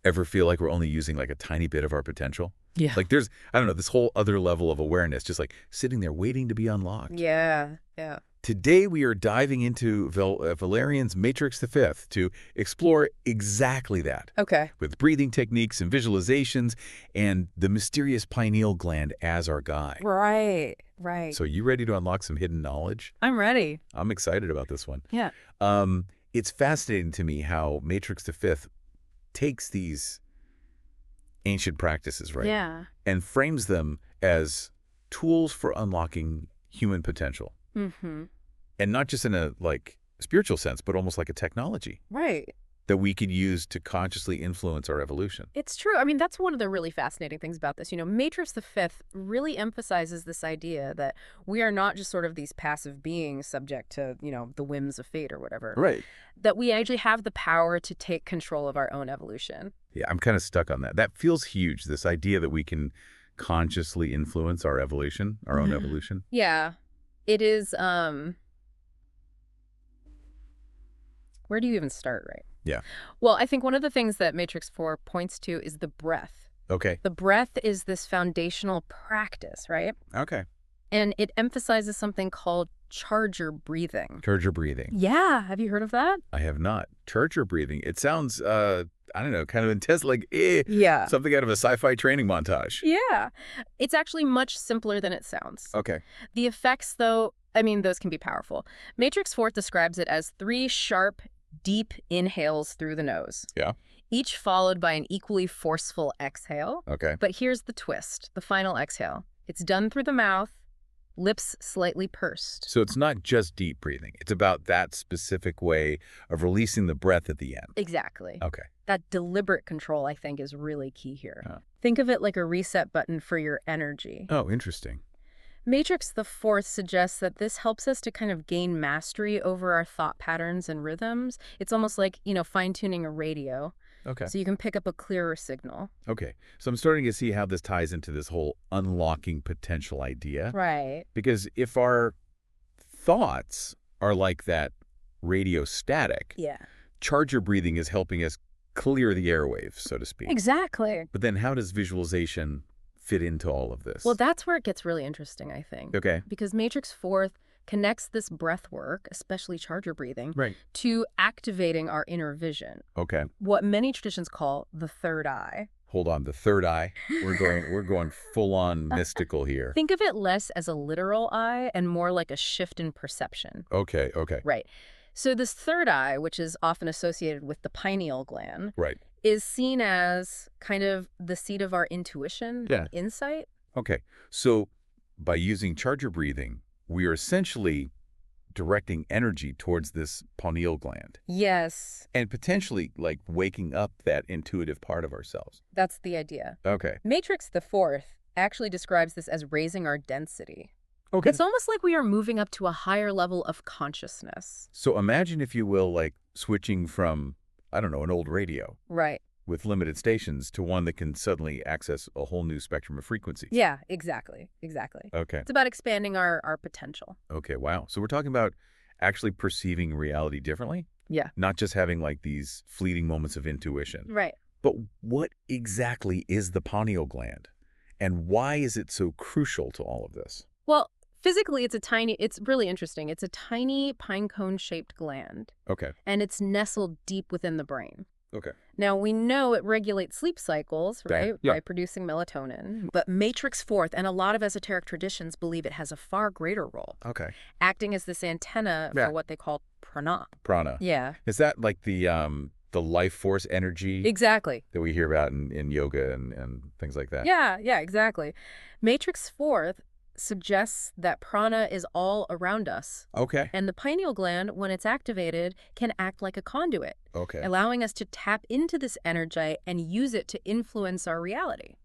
ever feel like we're only using like a tiny bit of our potential? Yeah. Like there's, I don't know, this whole other level of awareness, just like sitting there waiting to be unlocked. Yeah. Yeah. Today, we are diving into Valerian's Matrix V to explore exactly that. Okay. With breathing techniques and visualizations and the mysterious pineal gland as our guide. Right. Right. So you ready to unlock some hidden knowledge? I'm ready. I'm excited about this one. Yeah. It's fascinating to me how Matrix V takes these ancient practices, right? Yeah. And frames them as tools for unlocking human potential. Mm-hmm. And not just in a, like, spiritual sense, but almost like a technology Right. that we could use to consciously influence our evolution. It's true. I mean, that's one of the really fascinating things about this. Matrix V really emphasizes this idea that we are not just sort of these passive beings subject to, the whims of fate or whatever. Right. That we actually have the power to take control of our own evolution. Yeah, I'm kind of stuck on that. That feels huge, this idea that we can consciously influence our evolution, our own evolution. Yeah. It is, where do you even start, right? Yeah. Well, I think one of the things that Matrix 4 points to is the breath. Okay. The breath is this foundational practice, right? Okay. And it emphasizes something called charger breathing. Charger breathing. Yeah. Have you heard of that? I have not. Charger breathing. It sounds, I don't know, kind of intense, like, Yeah. something out of a sci-fi training montage. Yeah. It's actually much simpler than it sounds. Okay. The effects, though, I mean, those can be powerful. Matrix 4 describes it as 3 sharp, deep inhales through the nose. Yeah. Each followed by an equally forceful exhale. Okay. But here's the twist, the final exhale. It's done through the mouth, lips slightly pursed. So it's not just deep breathing. It's about that specific way of releasing the breath at the end. Exactly. Okay. That deliberate control, I think, is really key here. Huh. Think of it like a reset button for your energy. Oh, interesting. Matrix IV suggests that this helps us to kind of gain mastery over our thought patterns and rhythms. It's almost like, fine-tuning a radio. Okay. So you can pick up a clearer signal. Okay. So I'm starting to see how this ties into this whole unlocking potential idea. Right. Because if our thoughts are like that radio static, Yeah. charger breathing is helping us clear the airwaves, so to speak. Exactly. But then how does visualization fit into all of this? Well, that's where it gets really interesting, I think. Okay. Because Matrix 4 connects this breath work, especially charger breathing, Right. to activating our inner vision, Okay. what many traditions call the third eye. Hold on, the third eye. We're going full on mystical here. Think of it less as a literal eye and more like a shift in perception. Okay, okay. Right. So this third eye, which is often associated with the pineal gland, Right. is seen as kind of the seat of our intuition, Yeah. insight. Okay. So by using charger breathing, we are essentially directing energy towards this pineal gland Yes, and potentially like waking up that intuitive part of ourselves. that's the idea. Okay. Matrix the Fourth actually describes this as raising our density. Okay. It's almost like we are moving up to a higher level of consciousness. So imagine, if you will, like switching from, I don't know, an old radio Right. with limited stations to one that can suddenly access a whole new spectrum of frequencies. Yeah, exactly. Exactly. Okay. It's about expanding our potential. Okay, wow. So we're talking about actually perceiving reality differently? Yeah. Not just having like these fleeting moments of intuition. Right. But what exactly is the pineal gland? And why is it so crucial to all of this? Well, physically, it's really interesting. It's a tiny pine cone-shaped gland, Okay. and it's nestled deep within the brain. Okay. Now, we know it regulates sleep cycles, right, Yeah. by producing melatonin. But Matrix 4 and a lot of esoteric traditions believe it has a far greater role, Okay. acting as this antenna Yeah. for what they call prana. Prana. Yeah, Is that like the life force energy exactly. that we hear about in yoga and things like that? Yeah, exactly. Matrix 4 suggests that prana is all around us. Okay. And the pineal gland, when it's activated, can act like a conduit, Okay. allowing us to tap into this energy and use it to influence our reality.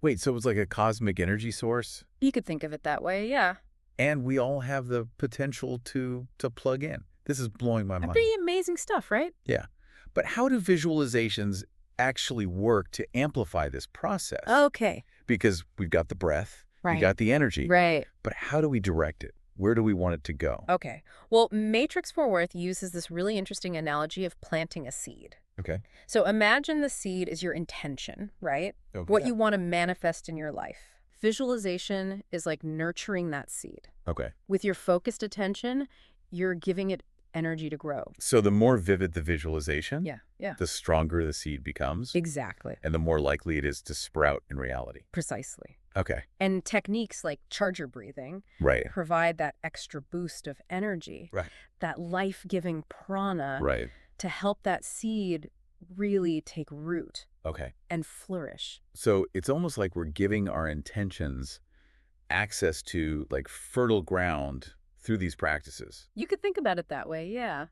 Wait, so it's like a cosmic energy source? You could think of it that way, yeah. And we all have the potential to plug in. This is blowing my mind. Pretty amazing stuff, right? Yeah. But how do visualizations actually work to amplify this process? Okay. Because we've got the breath, we Right. got the energy. Right. But how do we direct it? Where do we want it to go? Okay. Well, Matrix IV uses this really interesting analogy of planting a seed. Okay. So imagine the seed is your intention, right? Okay. What you want to manifest in your life. Visualization is like nurturing that seed. Okay. With your focused attention, you're giving it energy to grow. So the more vivid the visualization, Yeah. the stronger the seed becomes, Exactly. and the more likely it is to sprout in reality. Precisely. Okay. And techniques like charger breathing Right. provide that extra boost of energy, Right. that life-giving prana Right. to help that seed really take root Okay. and flourish. So it's almost like we're giving our intentions access to like fertile ground through these practices. You could think about it that way, yeah.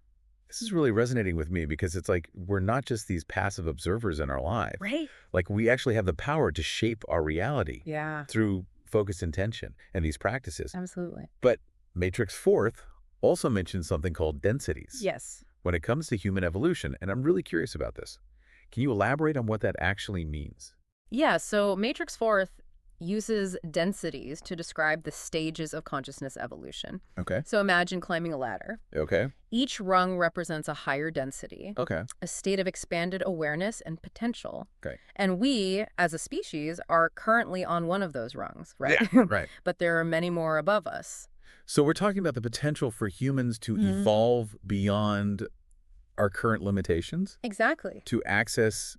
This is really resonating with me because it's like we're not just these passive observers in our life. Right? Like we actually have the power to shape our reality Yeah, through focused intention and these practices. absolutely. But Matrix IV also mentions something called densities Yes. when it comes to human evolution, and I'm really curious about this. Can you elaborate on what that actually means? Yeah, so Matrix IV uses densities to describe the stages of consciousness evolution. Okay. So imagine climbing a ladder. Okay. Each rung represents a higher density, Okay. a state of expanded awareness and potential. Okay. And we, as a species, are currently on one of those rungs, right? Yeah, right. But there are many more above us. So we're talking about the potential for humans to Mhm. evolve beyond our current limitations, Exactly. to access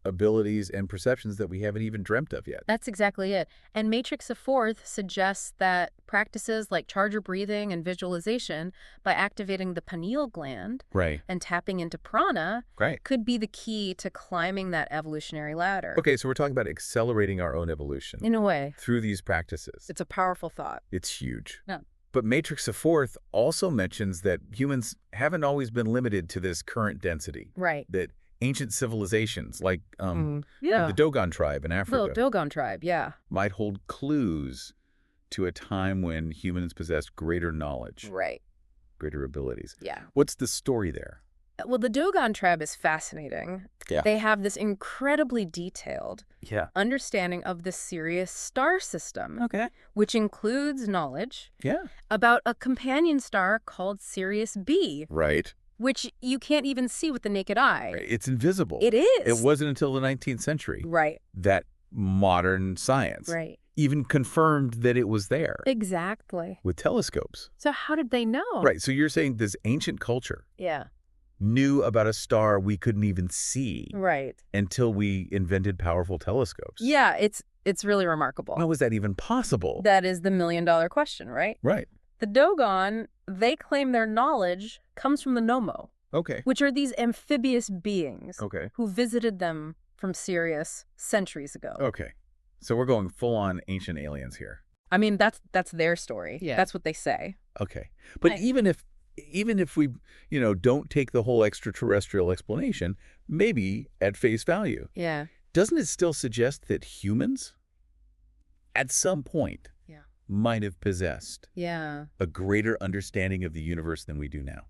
abilities and perceptions that we haven't even dreamt of yet. That's exactly it. And Matrix IV suggests that practices like charger breathing and visualization, by activating the pineal gland Right. and tapping into prana, Right. could be the key to climbing that evolutionary ladder. Okay, so we're talking about accelerating our own evolution In a way, through these practices. it's a powerful thought. It's huge. Yeah. But Matrix IV also mentions that humans haven't always been limited to this current density. Right. That ancient civilizations like Yeah. the Dogon tribe in The Africa Dogon tribe, yeah. might hold clues to a time when humans possessed greater knowledge, Right. greater abilities. Yeah. What's the story there? Well, the Dogon tribe is fascinating. Yeah. They have this incredibly detailed Yeah. understanding of the Sirius star system, Okay. which includes knowledge Yeah. about a companion star called Sirius B, Right. which you can't even see with the naked eye. It's invisible. It is. It wasn't until the 19th century Right. that modern science Right. even confirmed that it was there Exactly. with telescopes. So how did they know? Right. So you're saying this ancient culture Yeah. knew about a star we couldn't even see Right. until we invented powerful telescopes. Yeah, it's really remarkable. How was that even possible? That is the million-dollar question, right? Right. The Dogon, they claim their knowledge comes from the Nomo, Okay. which are these amphibious beings Okay. who visited them from Sirius centuries ago. Okay. So we're going full on ancient aliens here. I mean, that's their story. Yeah. That's what they say. Okay. But Right. even if we, don't take the whole extraterrestrial explanation, maybe at face value, Yeah. doesn't it still suggest that humans at some point Yeah. might have possessed Yeah. a greater understanding of the universe than we do now?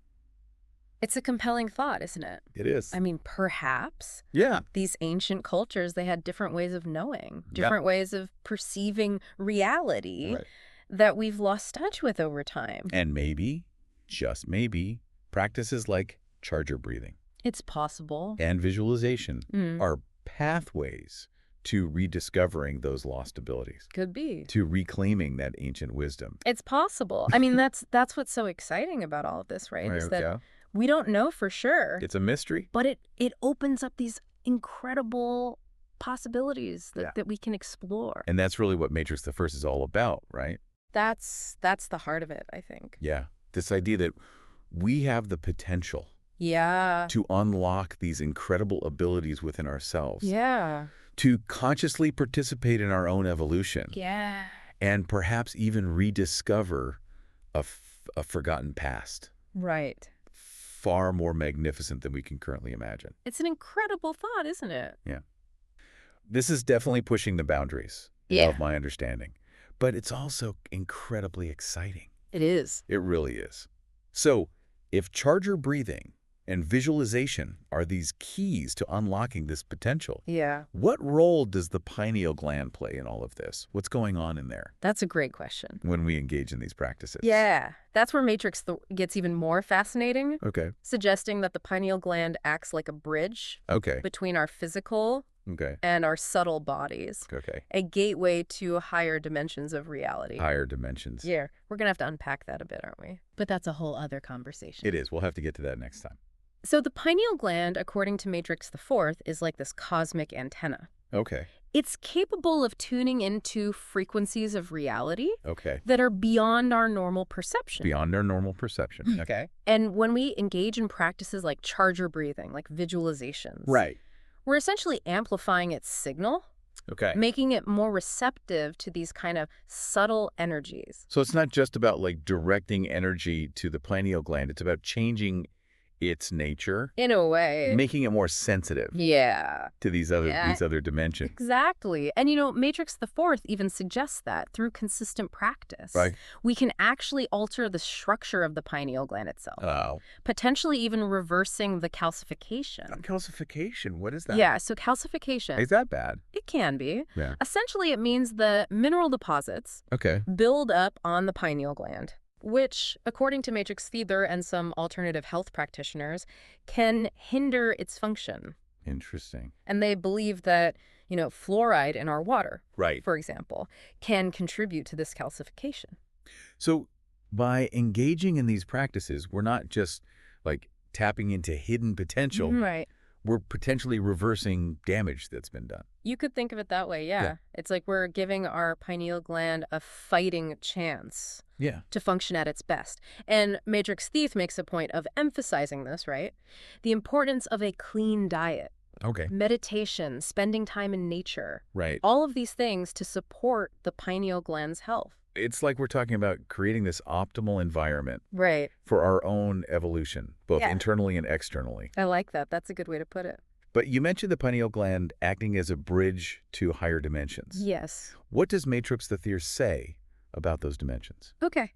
It's a compelling thought, isn't it? It is. I mean, perhaps Yeah. these ancient cultures, they had different ways of knowing, Yeah. different ways of perceiving reality Right. that we've lost touch with over time. And maybe, just maybe, practices like charger breathing It's possible. and visualization Mm. are pathways to rediscovering those lost abilities, Could be. to reclaiming that ancient wisdom. It's possible. I mean, that's what's so exciting about all of this, right? Is that yeah. we don't know for sure, It's a mystery. but it opens up these incredible possibilities that, Yeah. that we can explore. And that's really what Matrix the First is all about, right? That's the heart of it, I think. Yeah. This idea that we have the potential Yeah. to unlock these incredible abilities within ourselves, Yeah. to consciously participate in our own evolution, Yeah. and perhaps even rediscover a forgotten past, Right. far more magnificent than we can currently imagine. It's an incredible thought, isn't it? This is definitely pushing the boundaries Yeah. of my understanding, but it's also incredibly exciting. It is. It really is. So if charger breathing and visualization are these keys to unlocking this potential. Yeah. What role does the pineal gland play in all of this? What's going on in there That's a great question. when we engage in these practices? Yeah. That's where Matrix gets even more fascinating, Okay. suggesting that the pineal gland acts like a bridge Okay. between our physical Okay. and our subtle bodies, Okay. a gateway to higher dimensions of reality. Higher dimensions. Yeah, we're going to have to unpack that a bit, aren't we? But that's a whole other conversation. It is. We'll have to get to that next time. So the pineal gland, according to Matrix IV, is like this cosmic antenna. Okay. It's capable of tuning into frequencies of reality Okay. that are beyond our normal perception. Beyond our normal perception. Okay. And when we engage in practices like charger breathing, like visualizations, Right. we're essentially amplifying its signal, Okay. making it more receptive to these kind of subtle energies. So it's not just about like directing energy to the pineal gland. It's about changing its nature, In a way. making it more sensitive Yeah. to these other dimensions. Exactly. And, Matrix the Fourth even suggests that through consistent practice, Right. we can actually alter the structure of the pineal gland itself, Oh. potentially even reversing the calcification. Calcification. What is that? Yeah, so calcification, Is that bad? it can be. Yeah. Essentially, it means the mineral deposits Okay. build up on the pineal gland, which, according to Matrix Feeder and some alternative health practitioners, can hinder its function. Interesting. And they believe that, fluoride in our water, Right. for example, can contribute to this calcification. So by engaging in these practices, we're not just like tapping into hidden potential. Right. We're potentially reversing damage that's been done. You could think of it that way, yeah. It's like we're giving our pineal gland a fighting chance Yeah. to function at its best. And Matrix Thief makes a point of emphasizing this, right? The importance of a clean diet, Okay. meditation, spending time in nature, Right. all of these things to support the pineal gland's health. It's like we're talking about creating this optimal environment Right. for our own evolution, both Yeah. internally and externally. I like that. That's a good way to put it. But you mentioned the pineal gland acting as a bridge to higher dimensions. Yes. What does Matrix the Theer say about those dimensions Okay.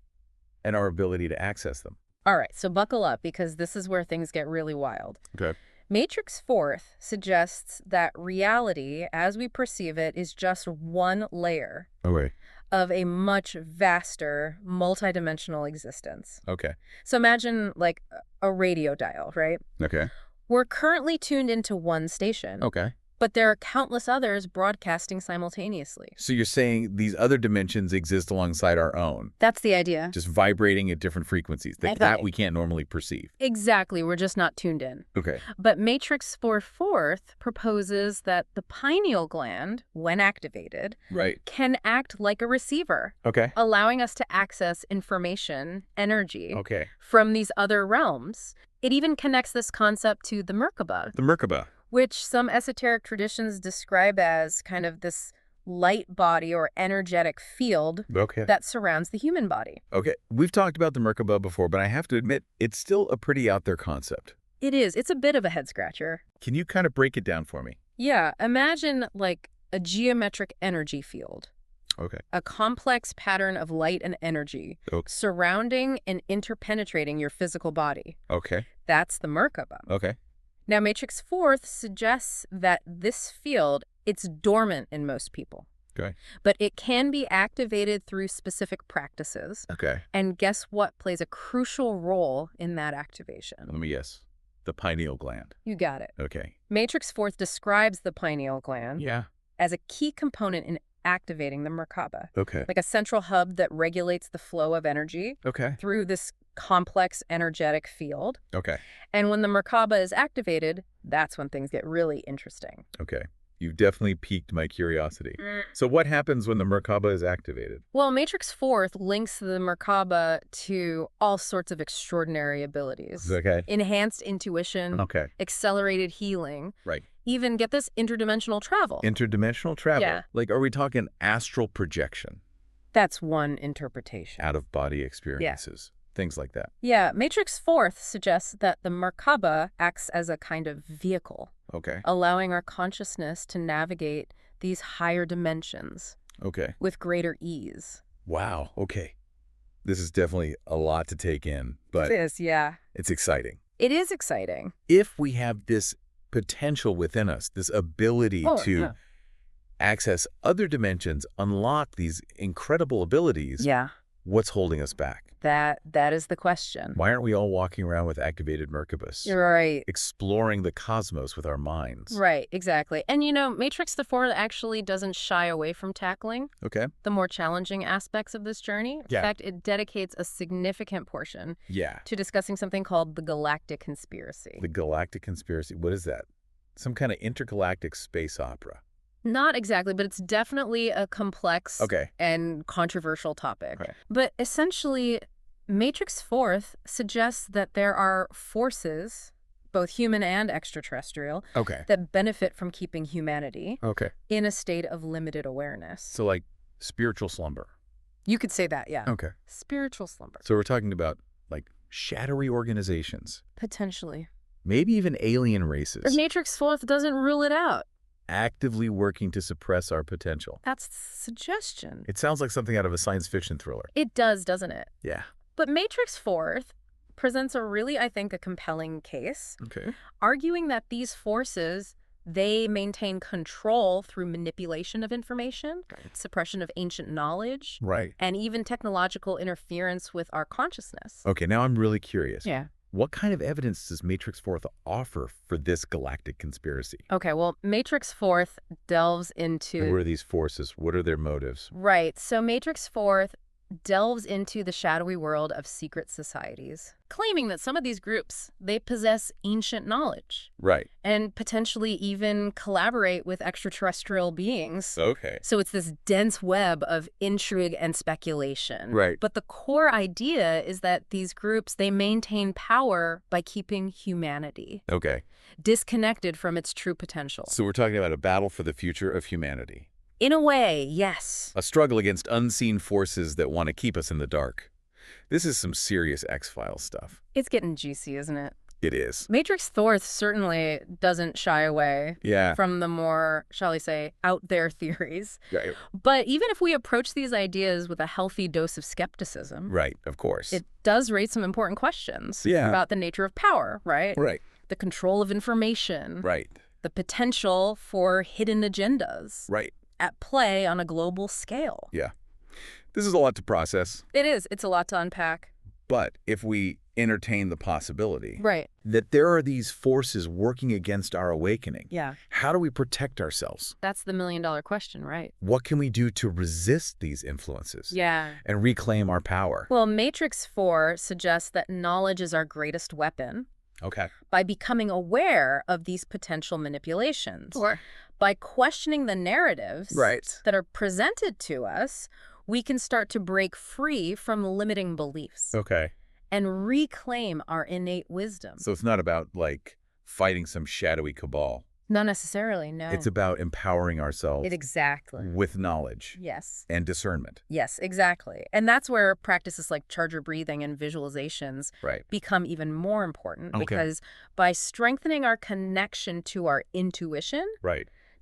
and our ability to access them? All right, so buckle up because this is where things get really wild. Okay. Matrix Fourth suggests that reality, as we perceive it, is just one layer Okay. of a much vaster, multidimensional existence. Okay. So imagine like a radio dial, right? Okay. We're currently tuned into one station, Okay. but there are countless others broadcasting simultaneously. So you're saying these other dimensions exist alongside our own, That's the idea. just vibrating at different frequencies that we can't normally perceive. Exactly, we're just not tuned in. Okay. But Matrix Fourth proposes that the pineal gland, when activated, Right. can act like a receiver, Okay. allowing us to access information, energy, Okay. from these other realms. It even connects this concept to the Merkaba, The Merkaba. which some esoteric traditions describe as kind of this light body or energetic field Okay. that surrounds the human body. Okay. We've talked about the Merkaba before, but I have to admit, it's still a pretty out there concept. It is. It's a bit of a head scratcher. Can you kind of break it down for me? Yeah, imagine like a geometric energy field, Okay. a complex pattern of light and energy Okay. surrounding and interpenetrating your physical body. Okay. That's the Merkaba. Okay. Now, Matrix Fourth suggests that this field, it's dormant in most people, Okay. but it can be activated through specific practices. Okay. And guess what plays a crucial role in that activation? Let me guess. The pineal gland. You got it. Okay. Matrix Fourth describes the pineal gland Yeah. as a key component in activating the Merkaba, Okay. like a central hub that regulates the flow of energy Okay. through this complex energetic field. Okay. And when the Merkaba is activated, that's when things get really interesting. Okay. You've definitely piqued my curiosity. So what happens when the Merkaba is activated? Well, Matrix Fourth links the Merkaba to all sorts of extraordinary abilities. Okay. Enhanced intuition, Okay. accelerated healing, Right. even, get this, interdimensional travel. Interdimensional travel. Yeah. Like, are we talking astral projection, That's one interpretation. out-of-body experiences, things like that? Yeah, Matrix Fourth suggests that the Merkaba acts as a kind of vehicle, Okay. allowing our consciousness to navigate these higher dimensions Okay. with greater ease. Wow. Okay. This is definitely a lot to take in, but This, yeah. it's exciting. It is exciting. If we have this potential within us, this ability to access other dimensions, unlock these incredible abilities, Yeah. what's holding us back? That is the question. Why aren't we all walking around with activated Merkabas? You're right. Exploring the cosmos with our minds. Right, exactly. And Matrix IV actually doesn't shy away from tackling Okay. the more challenging aspects of this journey. Yeah. In fact, it dedicates a significant portion Yeah. to discussing something called the galactic conspiracy. The galactic conspiracy. What is that? Some kind of intergalactic space opera. Not exactly, but it's definitely a complex and controversial topic. Right. But essentially, Matrix IV suggests that there are forces, both human and extraterrestrial, that benefit from keeping humanity in a state of limited awareness. So like spiritual slumber. You could say that, yeah. Okay. Spiritual slumber. So we're talking about like shadowy organizations. Potentially. Maybe even alien races. But Matrix IV doesn't rule it out. Actively working to suppress our potential. That's the suggestion. It sounds like something out of a science fiction thriller. It does, doesn't it? Yeah. But Matrix IV presents a compelling case, arguing that these forces, they maintain control through manipulation of information, suppression of ancient knowledge, and even technological interference with our consciousness. Okay, now I'm really curious. Yeah. What kind of evidence does Matrix IV offer for this galactic conspiracy? Okay, well, Matrix IV delves into... And what are these forces? What are their motives? Right. So Matrix IV delves into the shadowy world of secret societies, claiming that some of these groups, they possess ancient knowledge. Right. And potentially even collaborate with extraterrestrial beings. Okay. So it's this dense web of intrigue and speculation. Right. But the core idea is that these groups, they maintain power by keeping humanity disconnected from its true potential. So we're talking about a battle for the future of humanity. In a way, yes. A struggle against unseen forces that want to keep us in the dark. This is some serious X-Files stuff. It's getting juicy, isn't it? It is. Matrix IV certainly doesn't shy away from the more, shall we say, out there theories. Right. But even if we approach these ideas with a healthy dose of skepticism, Of course. it does raise some important questions Yeah. about the nature of power, right? Right. The control of information. Right. The potential for hidden agendas. Right. At play on a global scale. Yeah. This is a lot to process. It is. It's a lot to unpack. But if we entertain the possibility Right. that there are these forces working against our awakening, Yeah. how do we protect ourselves? That's the million-dollar question, right? What can we do to resist these influences Yeah. and reclaim our power? Well, Matrix IV suggests that knowledge is our greatest weapon by becoming aware of these potential manipulations. By questioning the narratives that are presented to us, we can start to break free from limiting beliefs and reclaim our innate wisdom. So it's not about, like, fighting some shadowy cabal. Not necessarily, no. It's about empowering ourselves Exactly. with knowledge Yes. and discernment. Yes, exactly. And that's where practices like charger breathing and visualizations become even more important because by strengthening our connection to our intuition,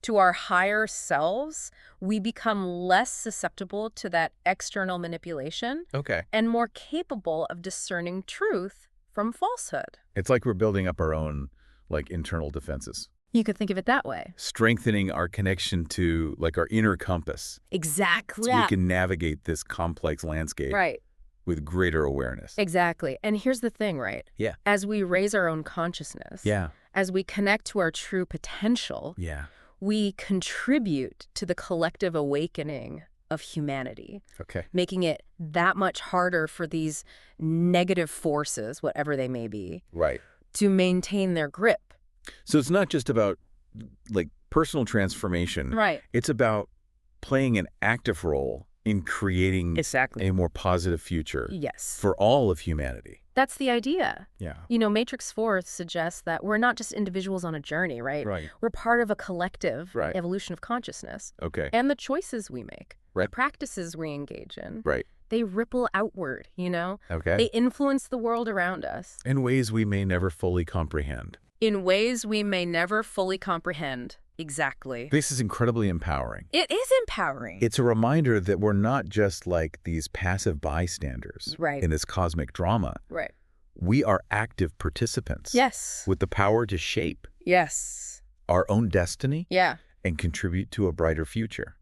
to our higher selves, we become less susceptible to that external manipulation and more capable of discerning truth from falsehood. It's like we're building up our own, like, internal defenses. You could think of it that way. Strengthening our connection to, like, our inner compass. Exactly. So we can navigate this complex landscape with greater awareness. Exactly. And here's the thing, right? Yeah. As we raise our own consciousness, as we connect to our true potential, we contribute to the collective awakening of humanity, making it that much harder for these negative forces, whatever they may be, to maintain their grip. So it's not just about, like, personal transformation. It's about playing an active role in creating a more positive future for all of humanity. That's the idea. Yeah. Matrix IV suggests that we're not just individuals on a journey, right? We're part of a collective evolution of consciousness. And the choices we make, the practices we engage in, they ripple outward, They influence the world around us. In ways we may never fully comprehend. In ways we may never fully comprehend. Exactly. This is incredibly empowering. It is empowering. It's a reminder that we're not just like these passive bystanders in this cosmic drama. We are active participants. Yes. With the power to shape. Yes. Our own destiny. Yeah. And contribute to a brighter future.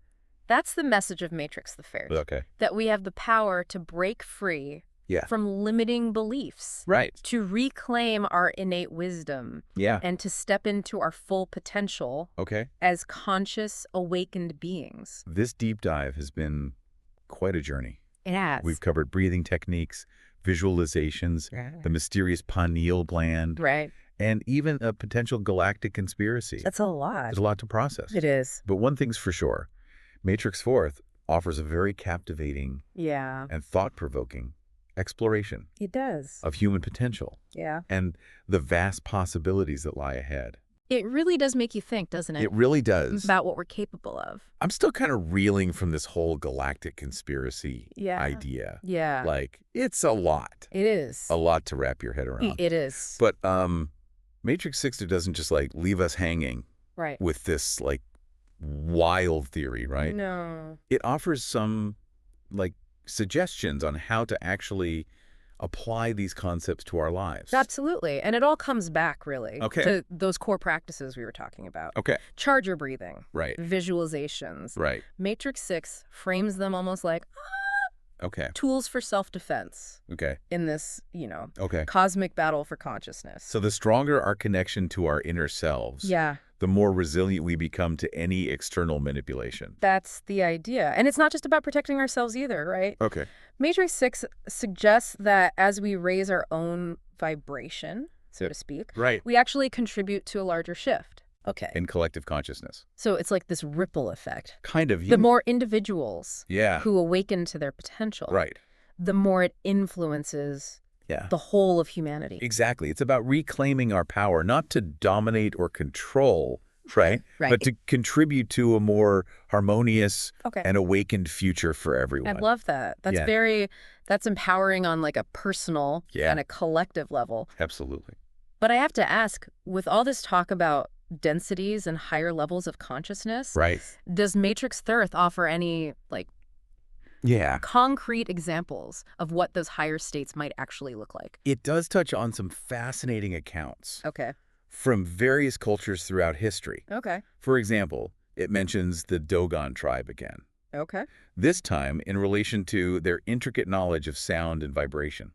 That's the message of Matrix IV. Okay. That we have the power to break free from limiting beliefs. Right. To reclaim our innate wisdom. Yeah. And to step into our full potential. Okay. As conscious, awakened beings. This deep dive has been quite a journey. It has. We've covered breathing techniques, visualizations, the mysterious pineal gland. Right. And even a potential galactic conspiracy. That's a lot. There's a lot to process. It is. But one thing's for sure. Matrix IV offers a very captivating and thought-provoking exploration. It does. Of human potential. Yeah. And the vast possibilities that lie ahead. It really does make you think, doesn't it? It really does. About what we're capable of. I'm still kind of reeling from this whole galactic conspiracy idea. Yeah. Like, it's a lot. It is. A lot to wrap your head around. It is. But Matrix VI doesn't just, like, leave us hanging with this, like, wild theory, right? No. It offers some, like, suggestions on how to actually apply these concepts to our lives. Absolutely. And it all comes back, really, to those core practices we were talking about. Okay. Charger breathing. Right. Visualizations. Right. Matrix VI frames them almost like tools for self-defense. Okay. In this, cosmic battle for consciousness. So the stronger our connection to our inner selves, the more resilient we become to any external manipulation. That's the idea. And it's not just about protecting ourselves either, right? Okay. Matrix VI suggests that as we raise our own vibration, so to speak, we actually contribute to a larger shift. Okay. In collective consciousness. So it's like this ripple effect. Kind of. The more individuals who awaken to their potential, the more it influences the whole of humanity. Exactly. It's about reclaiming our power, not to dominate or control, right? But to contribute to a more harmonious and awakened future for everyone. I love that. That's that's empowering on like a personal and a collective level. Absolutely. But I have to ask, with all this talk about densities and higher levels of consciousness, does Matrix IV offer any like concrete examples of what those higher states might actually look like? It does touch on some fascinating accounts. Okay. From various cultures throughout history. Okay. For example, it mentions the Dogon tribe again. Okay. This time in relation to their intricate knowledge of sound and vibration.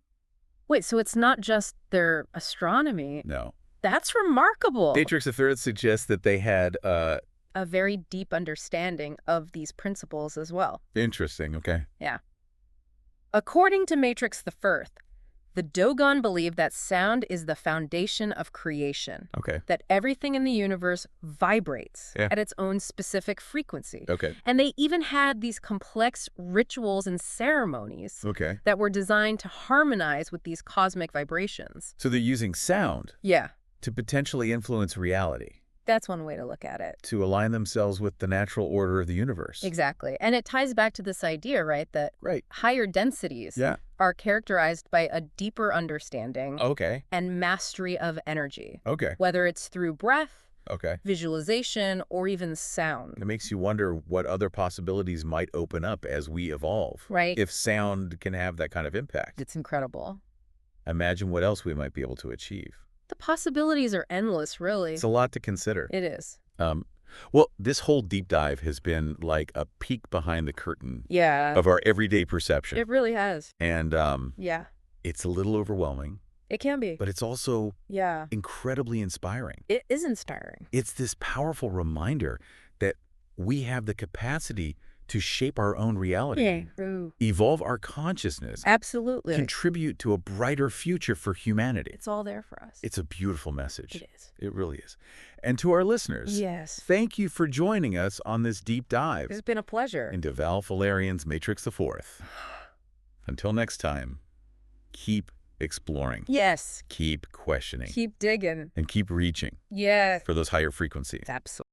Wait, so it's not just their astronomy? No. That's remarkable. Matrix III suggests that they had a very deep understanding of these principles as well. Interesting, okay. Yeah. According to Matrix I, the Dogon believe that sound is the foundation of creation. Okay. That everything in the universe vibrates at its own specific frequency. Okay. And they even had these complex rituals and ceremonies that were designed to harmonize with these cosmic vibrations. So they're using sound to potentially influence reality. That's one way to look at it. To align themselves with the natural order of the universe. Exactly. And it ties back to this idea, right, that higher densities are characterized by a deeper understanding and mastery of energy. Okay. Whether it's through breath, visualization, or even sound. It makes you wonder what other possibilities might open up as we evolve. Right. If sound can have that kind of impact. It's incredible. Imagine what else we might be able to achieve. The possibilities are endless, really. It's a lot to consider. It is. Well, this whole deep dive has been like a peek behind the curtain of our everyday perception. It really has. And it's a little overwhelming. It can be. But it's also incredibly inspiring. It is inspiring. It's this powerful reminder that we have the capacity to shape our own reality, evolve our consciousness, absolutely, contribute to a brighter future for humanity. It's all there for us. It's a beautiful message. It is. It really is. And to our listeners, thank you for joining us on this deep dive. It's been a pleasure. Into Val Valerian's Matrix IV. Until next time, keep exploring. Yes. Keep questioning. Keep digging. And keep reaching. Yes. For those higher frequencies. Absolutely.